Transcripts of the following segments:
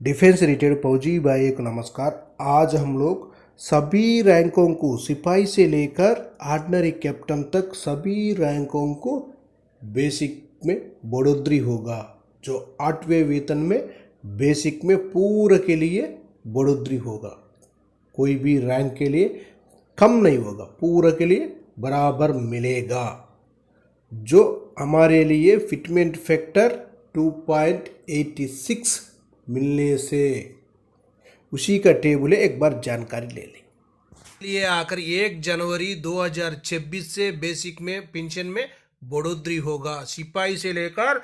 Defence रिटेड फौजी भाई को नमस्कार। आज हम लोग सभी रैंकों को सिपाही से लेकर ऑर्डिनरी कैप्टन तक सभी रैंकों को बेसिक में बढ़ोतरी होगा। जो 8वें वेतन में बेसिक में पूरे के लिए बढ़ोतरी होगा। कोई भी रैंक के लिए कम नहीं होगा, पूरे के लिए बराबर मिलेगा। जो हमारे लिए फिटमेंट फैक्टर 2.86 मिलने से उसी का टेबल है, एक बार जानकारी ले लें। लिए आकर 1 जनवरी 2026 से बेसिक में पेंशन में बढ़ोतरी होगा। सिपाही से लेकर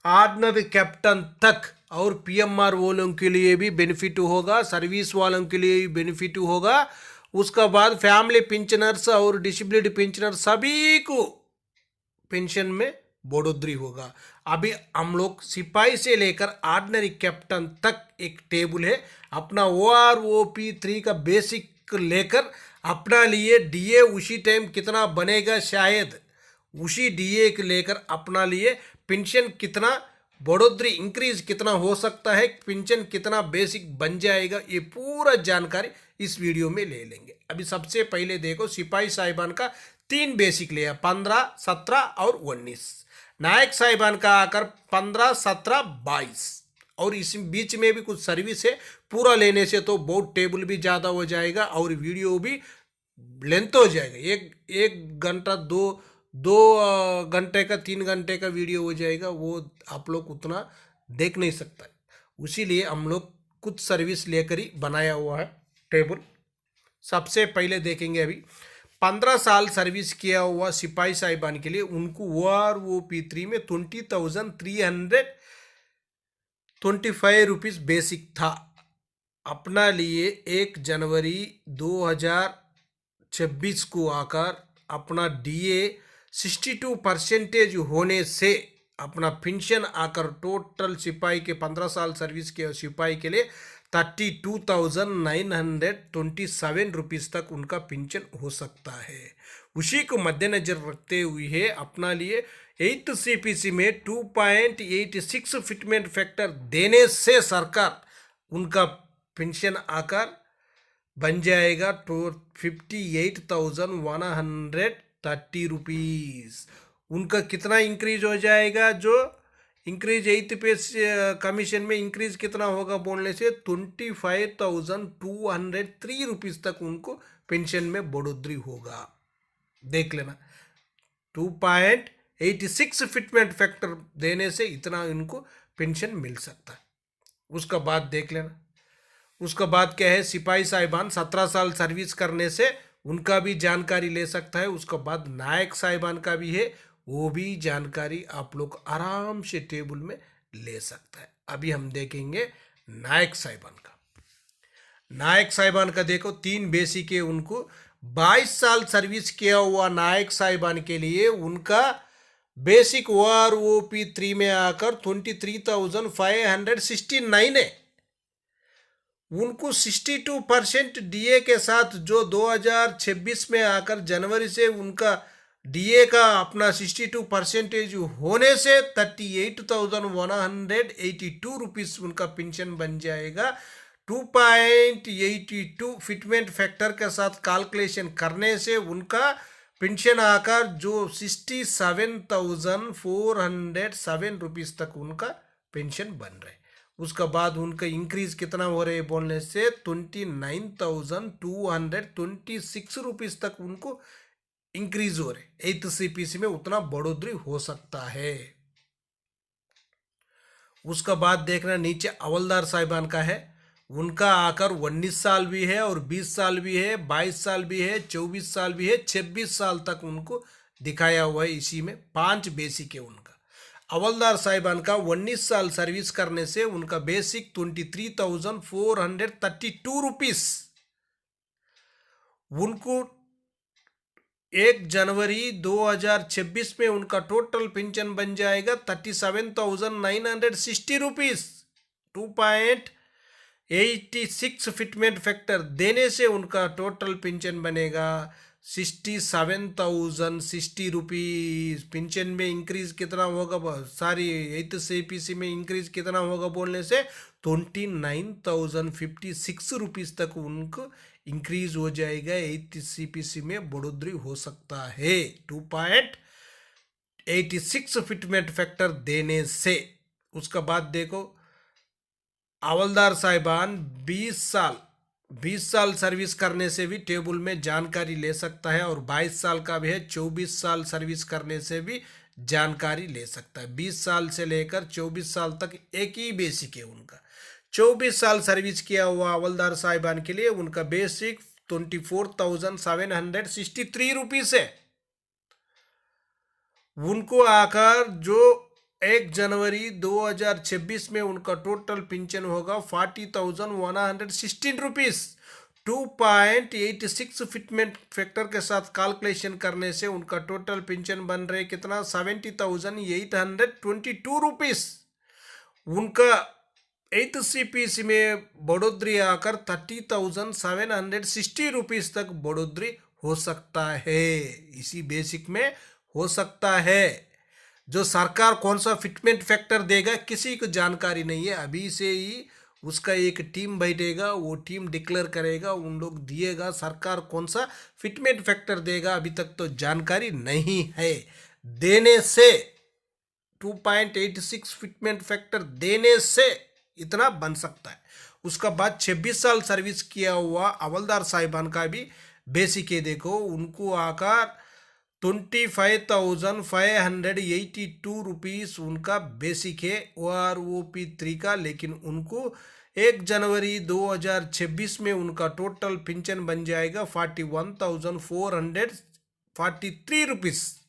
ऑर्डिनरी कैप्टन तक और पीएमआर वालों के लिए भी बेनिफिट होगा, सर्विस वालों के लिए भी बेनिफिट होगा। उसका बाद फैमिली पेंशनर्स और डिसेबिलिटी पेंशनर सभी को पेंशन में बढ़ोतरी होगा। अभी हम लोग सिपाही से लेकर ऑर्डिनरी कैप्टन तक एक टेबल है। अपना OROP3 का बेसिक लेकर अपना लिए डीए उसी टाइम कितना बनेगा, शायद उसी डीए के लेकर अपना लिए पेंशन कितना बढ़ोतरी इंक्रीज कितना हो सकता है, पेंशन कितना बेसिक बन जाएगा, ये पूरा जानकारी इस वीडियो में ले लेंगे। अभी सबसे पहले देखो सिपाही साहिबान का 3 बेसिक लिया, 15, 17 और 19। नायक साहिबान का आकर 15, 17, 22 और इस बीच में भी कुछ सर्विस है। पूरा लेने से तो बहुत टेबल भी ज़्यादा हो जाएगा और वीडियो भी लेंथ हो जाएगा। एक घंटा दो घंटे का 3 घंटे का वीडियो हो जाएगा, वो आप लोग उतना देख नहीं सकता। उसीलिए हम लोग कुछ सर्विस लेकर ही बनाया हुआ है टेबल। सबसे पहले देखेंगे अभी 15 साल सर्विस किया हुआ सिपाही साहिबान के लिए उनको OROP3 में 20,325 रुपीज़ बेसिक था। अपना लिए 1 जनवरी 2026 को आकर अपना DA 62% होने से अपना पेंशन आकर टोटल सिपाही के 15 साल सर्विस के सिपाही के लिए 32,927 रुपीज़ तक उनका पेंशन हो सकता है। उसी को मद्देनजर रखते हुए अपना लिए 8th CPC में 2.86 फिटमेंट फैक्टर देने से सरकार उनका पेंशन आकर बन जाएगा तो 58,130 रुपीज़। उनका कितना इंक्रीज हो जाएगा? जो इंक्रीज 8th पे कमीशन में इंक्रीज कितना होगा बोलने से 25,203 रुपीज़ तक उनको पेंशन में बढ़ोतरी होगा। देख लेना, 2.86 फिटमेंट फैक्टर देने से इतना इनको पेंशन मिल सकता है। उसका बाद देख लेना। उसका बाद क्या है, सिपाही साहिबान 17 साल सर्विस करने से उनका भी जानकारी ले सकता है। उसका बाद नायक साहिबान का भी है, वो भी जानकारी आप लोग आराम से टेबल में ले सकता है। अभी हम देखेंगे नायक साहिबान का। नायक साहिबान का देखो 3 बेसिक है उनको। 22 साल सर्विस किया हुआ नायक साहिबान के लिए उनका बेसिक OROP3 में आकर 23,569 है। उनको 62% DA के साथ जो 2026 में आकर जनवरी से उनका DA का अपना 62% होने से 38,182 रुपीज़ उनका पेंशन बन जाएगा। 2.82 फिटमेंट फैक्टर के साथ कैलकुलेशन करने से उनका पेंशन आकर जो 67,407 रुपीज़ तक उनका पेंशन बन रहे। उसका बाद उनका इंक्रीज कितना हो रहे बोलने से 29,226 रुपीज़ तक उनको इंक्रीज हो रहे। 8th CPC में उतना बढ़ोतरी हो सकता है। उसका बाद देखना नीचे हवलदार साहिबान का है। उनका आकर 19 साल भी है और 20 साल भी है, 22 साल भी है, 24 साल भी है, 26 साल तक उनको दिखाया हुआ है। इसी में 5 बेसिक है उनका। हवलदार साहिबान का 19 साल सर्विस करने से उनका बेसिक 23,432 रुपीज़। उनको 1 जनवरी 2026 में उनका टोटल पेंशन बन जाएगा 37,960 रुपीज़। 2.86 फिटमेंट फैक्टर देने से उनका टोटल पेंशन बनेगा 67,060 रुपीज़। पेंशन में इंक्रीज कितना होगा, सारी 8th CPC में इंक्रीज कितना होगा बोलने से 29,056 रुपीज तक उनको इंक्रीज हो जाएगा। 8th CPC में बढ़ोतरी हो सकता है 2.86 फिटमेंट फैक्टर देने से। उसका बाद देखो, हवलदार साहिबान 20 साल सर्विस करने से भी टेबल में जानकारी ले सकता है, और 22 साल का भी है, 24 साल सर्विस करने से भी जानकारी ले सकता है। 20 साल से लेकर 24 साल तक एक ही बेसिक है उनका। 24 साल सर्विस किया हुआ हवलदार साहिबान के लिए उनका बेसिक 24,763 रुपीज है। उनको आकर जो 1 जनवरी 2026 में उनका टोटल पेंशन होगा 40,116 रुपीज। 2.86 फिटमेंट फैक्टर के साथ कैलकुलेशन करने से उनका टोटल पेंशन बन रहे कितना, 70,822 रुपीज। उनका 8th CPC में बढ़ोतरी आकर 30,760 रुपीज तक बढ़ोतरी हो सकता है। इसी बेसिक में हो सकता है। जो सरकार कौन सा फिटमेंट फैक्टर देगा किसी को जानकारी नहीं है। अभी से ही उसका एक टीम बैठेगा, वो टीम डिक्लेयर करेगा, उन लोग दिएगा सरकार कौन सा फिटमेंट फैक्टर देगा, अभी तक तो जानकारी नहीं है। देने से 2.86 फिटमेंट फैक्टर देने से इतना बन सकता है। उसका बाद 26 साल सर्विस किया हुआ हवलदार साहिबान का भी बेसिक है। देखो, उनको आकर 25,582 रुपीज उनका बेसिक है OROP3 का। लेकिन उनको 1 जनवरी 2026 में उनका टोटल पेंशन बन जाएगा 41,443 रुपीज।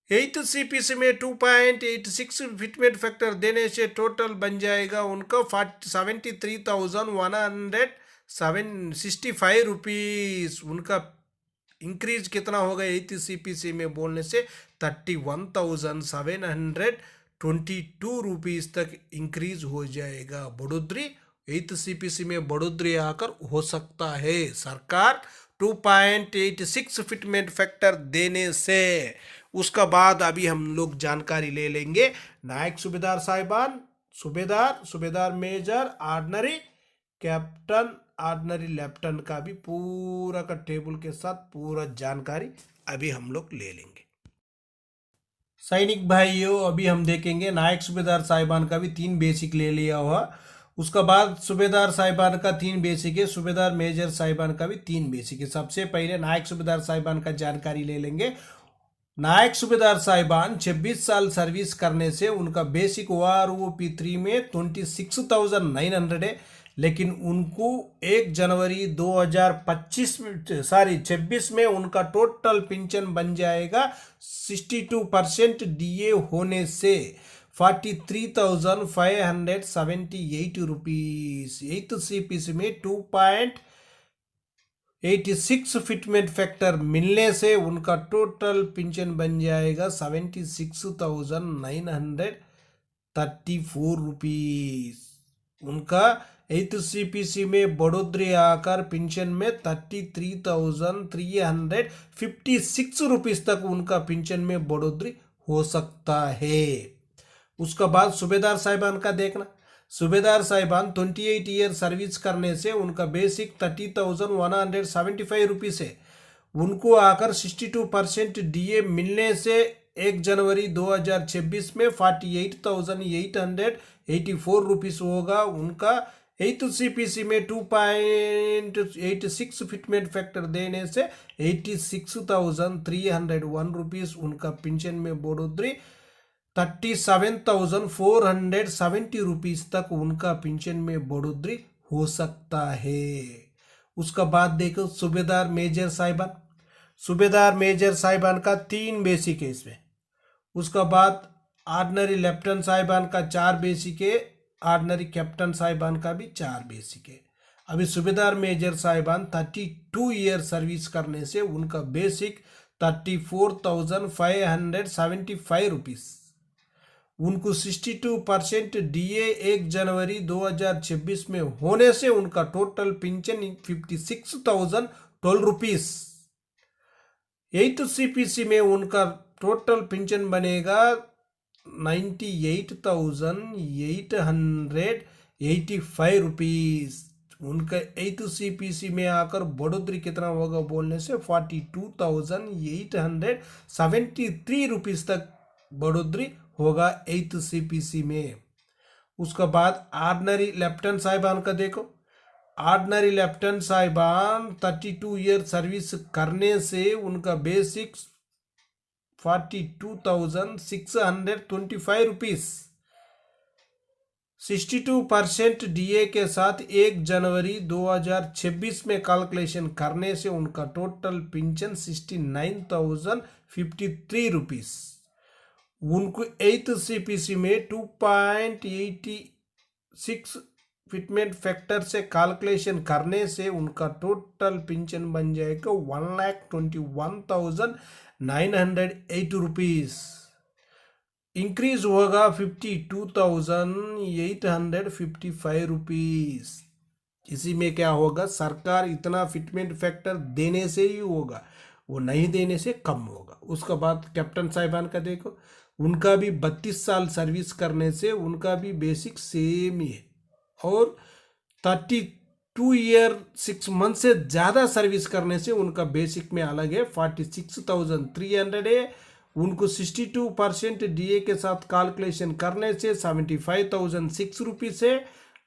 8th CPC में 2.86 फिटमेंट फैक्टर देने से टोटल बन जाएगा उनका 73,165 रुपीज। उनका इंक्रीज कितना होगा 8th CPC में बोलने से 31,722 रुपीज तक इंक्रीज हो जाएगा। बढ़ोतरी 8th CPC में बढ़ोतरी आकर हो सकता है सरकार 2.86 फिटमेंट फैक्टर देने से। उसका बाद अभी हम लोग जानकारी ले लेंगे नायक सूबेदार साहिबान, सूबेदार major, ordinary captain, ordinary lieutenant का भी पूरा का टेबल के साथ पूरा जानकारी अभी हम लोग ले लेंगे। सैनिक भाइयों, अभी हम देखेंगे नायक सूबेदार साहिबान का भी 3 बेसिक ले लिया हुआ। उसका बाद सूबेदार साहिबान का 3 बेसिक है, सूबेदार मेजर साहिबान का भी 3 बेसिक है। सबसे पहले नायक सूबेदार साहिबान का जानकारी ले लेंगे। नायक सूबेदार साहिबान 26 साल सर्विस करने से उनका बेसिक OROP3 में 26,900 है। लेकिन उनको 1 जनवरी 2026 में उनका टोटल पेंशन बन जाएगा 62% DA होने से 43,578 रुपीज। 8th CPC में 2.86 फिटमेंट फैक्टर मिलने से उनका टोटल पेंशन बन जाएगा 76,934 रुपीज। उनका 8th CPC में बढ़ोतरी आकर पेंशन में 33,356 रुपीज तक उनका पेंशन में बढ़ोतरी हो सकता है। उसका बाद सूबेदार साहिबान का देखना। सूबेदार साहिबान 28 ईयर सर्विस करने से उनका बेसिक 30,175 रुपीज है। उनको आकर 62% DA मिलने से 1 जनवरी 2026 में 48,884 रुपीज होगा। उनका 8th CPC में 2.86 फिटमेंट फैक्टर देने से 86,301 रुपीज उनका पेंशन में बढ़ोतरी 37,470 रुपीज तक उनका पेंशन में बढ़ोतरी हो सकता है। उसका बाद देखो सूबेदार मेजर साहिबान। सूबेदार मेजर साहिबान का 3 बेसिक है इसमें। उसका बाद ऑर्डिनरी लेफ्टिनेंट साहिबान का 4 बेसिक है, ऑर्डिनरी कैप्टन साहिबान का भी 4 बेसिक है। अभी सूबेदार मेजर साहिबान 32 ईयर सर्विस करने से उनका बेसिक 34,575 रुपीज। उनको 62% DA 1 जनवरी 2026 में होने से उनका total pension 56,012 rupees. 8th CPC में उनका टोटल पेंशन बनेगा 98,885 रुपीस। उनका 8th CPC में आकर बढ़ोतरी कितना होगा बोलने से 42,873 रुपीस तक बढ़ोतरी होगा 8th CPC में। उसके बाद ऑर्डिनरी लेफ्टिनेंट साहिबान का देखो, ऑर्डिनरी लेफ्टिनेंट साहिबान 32 ईयर सर्विस करने से उनका बेसिक 42,625 रुपीस 62% DA के साथ 1 जनवरी 2026 में कैलकुलेशन करने से उनका टोटल पेंशन 69,053 रुपीस। उनको 8th CPC में 2.86 फिटमेंट फैक्टर से कैलकुलेशन करने से उनका टोटल पेंशन बन जाएगा 1,21,908 रुपीस। इंक्रीज होगा 52,855 रुपीस। इसी में क्या होगा, सरकार इतना फिटमेंट फैक्टर देने से ही होगा, वो नहीं देने से कम होगा। उसके बाद कैप्टन साहिबान का देखो, उनका भी 32 साल सर्विस करने से उनका भी बेसिक सेम ही है, और 32 ईयर 6 मंथ से ज़्यादा सर्विस करने से उनका बेसिक में अलग है 46,300 है। उनको 62% DA के साथ कैलकुलेशन करने से 75,006 रुपीस है,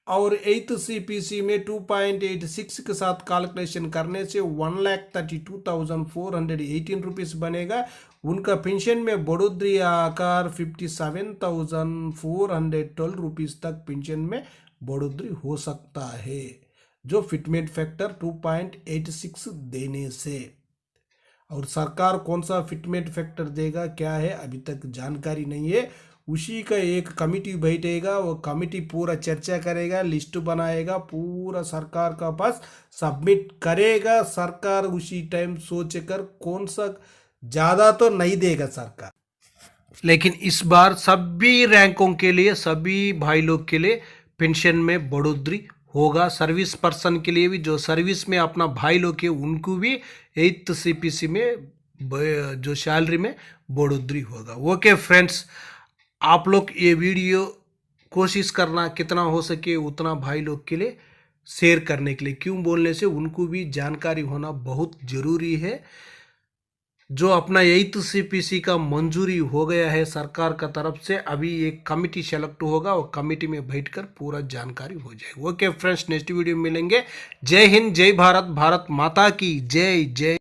और 8th CPC में 2.86 के साथ कैलकुलेशन करने से 1,32,418 रुपीस बनेगा। उनका पेंशन में बढ़ोतरी आकर 57,412 रुपीस तक पेंशन में बढ़ोतरी हो सकता है, जो फिटमेंट फैक्टर 2.86 देने से। और सरकार कौन सा फिटमेंट फैक्टर देगा क्या है अभी तक जानकारी नहीं है। उसी का एक कमिटी बैठेगा, वो कमिटी पूरा चर्चा करेगा, लिस्ट बनाएगा, पूरा सरकार का पास सबमिट करेगा। सरकार उसी टाइम सोचकर कौन सा ज़्यादा तो नहीं देगा सरकार, लेकिन इस बार सभी रैंकों के लिए, सभी भाई लोग के लिए पेंशन में बढ़ोतरी होगा। सर्विस पर्सन के लिए भी, जो सर्विस में अपना भाई लोग है उनको भी 8th CPC में जो सैलरी में बढ़ोतरी होगा। ओके फ्रेंड्स, आप लोग ये वीडियो कोशिश करना कितना हो सके उतना भाई लोग के लिए शेयर करने के लिए, क्यों बोलने से उनको भी जानकारी होना बहुत ज़रूरी है। जो अपना 8th CPC का मंजूरी हो गया है सरकार का तरफ से, अभी एक कमिटी सेलेक्ट होगा, वो कमिटी में बैठकर पूरा जानकारी हो जाएगी। ओके फ्रेंड्स, नेक्स्ट वीडियो में मिलेंगे। जय हिंद, जय भारत, भारत माता की जय जय।